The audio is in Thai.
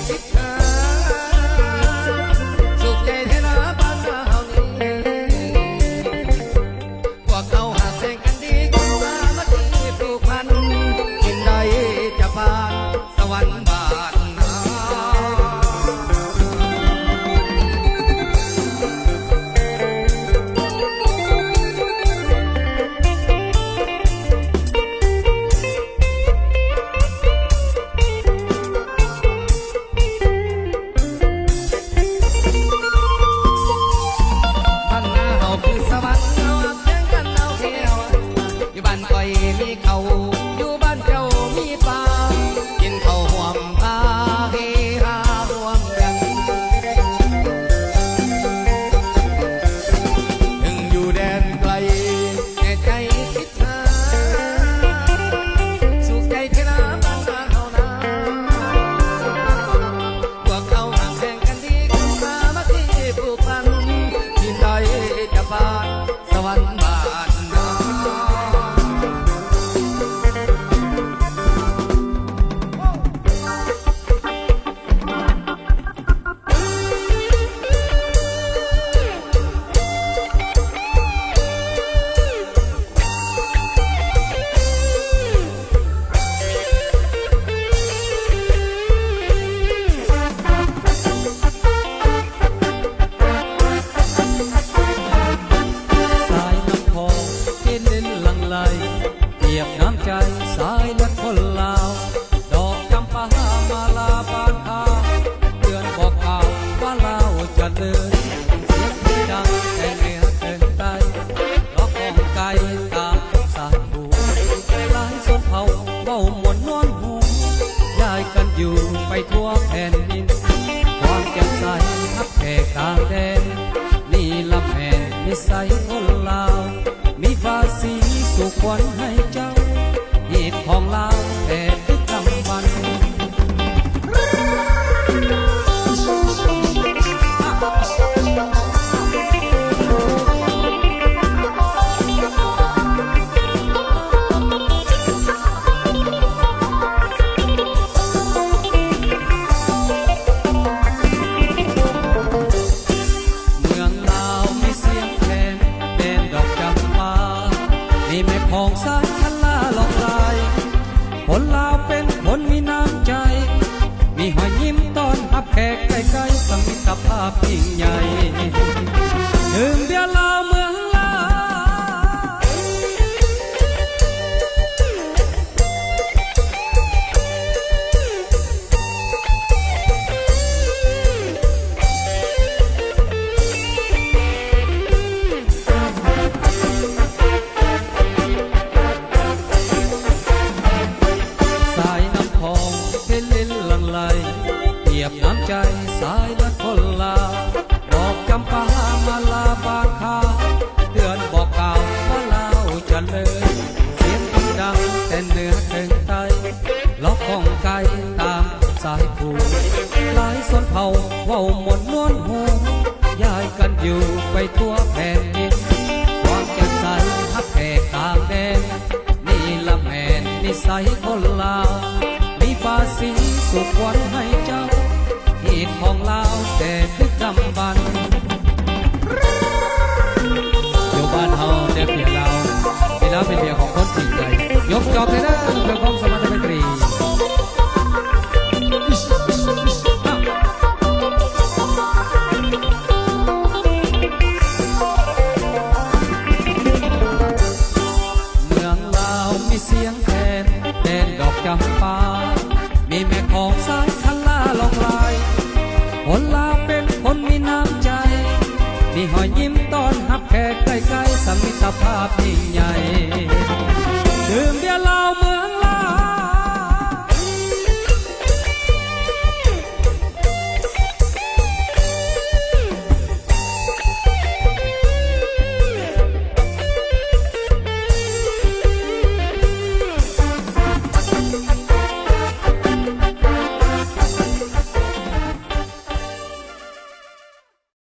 คิดเธอสุขใจเทนาบ้านเรานี้พวกเขาหาแสงกันดีกันมาเมื่อกี้ผูกพันกินได้จะผ่านสวรรค์บาทมีเขาอยู่บ้านเจ้ามีป่ากินข้าวห่วมพาเฮฮารวมกันถึงอยู่แดนไกลแต่ใจคิดเธอสุขใจเทนาบ้านเรานาพวกเขาห่างแสงกันดีกันมาเมื่อกี้ผูกพันที่ใดจะผ่านสวรรค์บ้านเกียบน้ำใจสายเลือดคนลาวดอกจำปามาลาบานอาเตือนบอกข่าวว่าลาวจะเดินเสียงที่ดังแต่เหนือเกินใต้ล็อกของไกลตามสายบูหลายสนเผ่าเบาหมวนนวลหูย้ายกันอยู่ไปทั่วแผ่นดินความแจ่มใสทับแขกต่างแดนนี่ลำแผ่นนิสัยคนลาวมีภาษีสุขวัญให้เจ้าเหตุของลาวแต่ทุกคำวันเมืองลาวมีเสียงแคนเป็นดอกจำปามีแม่พองสายคันลาลองลายคนลาวเป็นคนมีน้ำใจมีหอยยิ้มต้อนรับแขกใกล้ๆสมิตรภาพยิ่งใหญ่ดื่มเบียร์ลาวเมืองลาวเกียบน้ำใจสายเลือดคนลาวดอกจำปามาลาบานคาเตือนบอกกล่าวว่าลาวจะเลยเสียงที่ดังแต่เหนือถึงใต้ล็อกของไกลตามสายผูหลายสนเผ่าเว้าหมดนวลหูย้ายกันอยู่ไปทั่วแผ่นดินความแจ่มใสทับแขกต่างแดนนี่ละแม่นนิสัยคนลาวมีภาษีสุขวัญให้เจ้าเหตุของลาวแต่ทึกดำบันอยู่บ้านเฮาเด็กเบียร์ลาวที่แล้วเป็นเบียร์ของคนจริงใจยกจอบเลยนะเพื่อความสมรรถนะตรีเมืองลาวมีเสียงแคนแดนดอกจำปามีแม่ของสายคันลาลองลายคนลาวเป็นคนมีน้ำใจมีหอยยิ้มต้อนรับแขกใกล้ๆสมิตรภาพยิ่ง